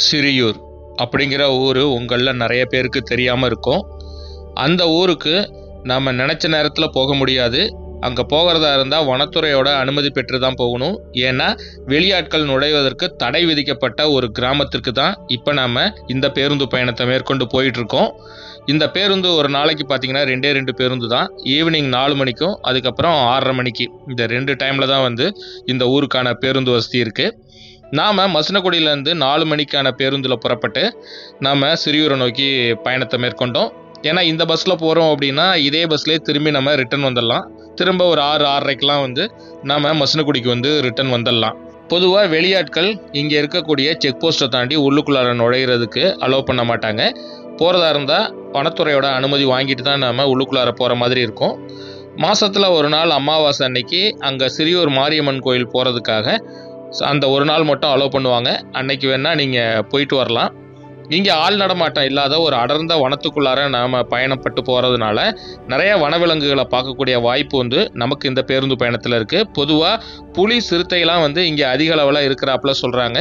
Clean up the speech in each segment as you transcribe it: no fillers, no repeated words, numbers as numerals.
சிறியூர் அப்படிங்கிற ஊர் உங்களில் நிறைய பேருக்கு தெரியாமல் இருக்கும். அந்த ஊருக்கு நாம் நினச்ச நேரத்தில் போக முடியாது. அங்கே போகிறதா இருந்தால் வனத்துறையோட அனுமதி பெற்று தான் போகணும். ஏன்னா வெளியாட்கள் நுழைவதற்கு தடை விதிக்கப்பட்ட ஒரு கிராமத்திற்கு தான் இப்போ நாம் இந்த பேருந்து பயணத்தை மேற்கொண்டு போயிட்டுருக்கோம். இந்த பேருந்து ஒரு நாளைக்கு பார்த்தீங்கன்னா 2 பேருந்து தான். ஈவினிங் 4 மணிக்கும் அதுக்கப்புறம் 6:30 மணிக்கு இந்த 2 டைமில் தான் இந்த ஊருக்கான பேருந்து வசதி இருக்குது. நாம் மசனகுடியிலேருந்து 4 மணிக்கான பேருந்தில் புறப்பட்டு நாம் சிறியூரை நோக்கி பயணத்தை மேற்கொண்டோம். ஏன்னா இந்த பஸ்ஸில் போகிறோம் அப்படின்னா இதே பஸ்லேயே திரும்பி நம்ம ரிட்டர்ன் வந்துடலாம். திரும்ப ஒரு 6-6:30க்கெலாம் நாம் மசனகுடிக்கு ரிட்டர்ன் வந்துடலாம். பொதுவாக வெளியாட்கள் இங்கே இருக்கக்கூடிய செக் போஸ்ட்டை தாண்டி உள்ளுக்குள்ளார நுழையிறதுக்கு அலோவ் பண்ண மாட்டாங்க. போகிறதா இருந்தால் வனத்துறையோட அனுமதி வாங்கிட்டு தான் நாம் உள்ளுக்குள்ளார போகிற மாதிரி இருக்கும். மாதத்தில் ஒரு நாள் அமாவாசை அன்னைக்கு அங்கே சிறியூர் மாரியம்மன் கோயில் போகிறதுக்காக அந்த ஒரு நாள் மட்டும் அலோவ் பண்ணுவாங்க. அன்னைக்கு வேணால் நீங்கள் போயிட்டு வரலாம். இங்கே ஆள் நடமாட்டம் இல்லாத ஒரு அடர்ந்த வனத்துக்குள்ளார நாம் பயணப்பட்டு போகிறதுனால நிறைய வனவிலங்குகளை பார்க்கக்கூடிய வாய்ப்பு நமக்கு இந்த பேருந்து பயணத்தில் இருக்குது. பொதுவாக புலி சிறுத்தைலாம் இங்கே அதிக அளவில் இருக்கிறாப்புல சொல்கிறாங்க.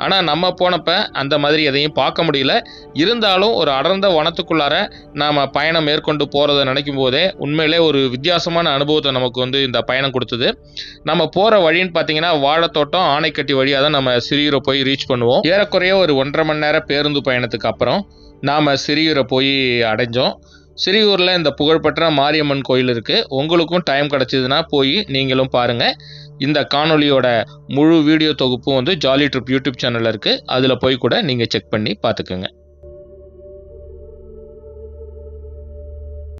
ஆனால் நம்ம போனப்போ அந்த மாதிரி எதையும் பார்க்க முடியல. இருந்தாலும் ஒரு அடர்ந்த வனத்துக்குள்ளார நாம் பயணம் மேற்கொண்டு போகிறத நினைக்கும் போதே உண்மையிலே ஒரு வித்தியாசமான அனுபவத்தை நமக்கு இந்த பயணம் கொடுத்தது. நம்ம போகிற வழின்னு பார்த்தீங்கன்னா வாழைத்தோட்டம் ஆனைக்கட்டி வழியாக தான் நம்ம சிறியூரை போய் ரீச் பண்ணுவோம். ஏறக்குறைய ஒரு 1.5 மணி நேரம் பேருந்து பயணத்துக்கு அப்புறம் நாம் சிறியூரை போய் அடைஞ்சோம். சிறியூரில் இந்த புகழ்பெற்ற மாரியம்மன் கோயில் இருக்குது. உங்களுக்கும் டைம் கிடச்சிதுன்னா போய் நீங்களும் பாருங்கள். இந்த காணொலியோட முழு வீடியோ தொகுப்பும் ஜாலி ட்ரிப் யூடியூப் சேனலில் இருக்குது. அதில் போய் கூட நீங்கள் செக் பண்ணி பார்த்துக்குங்க.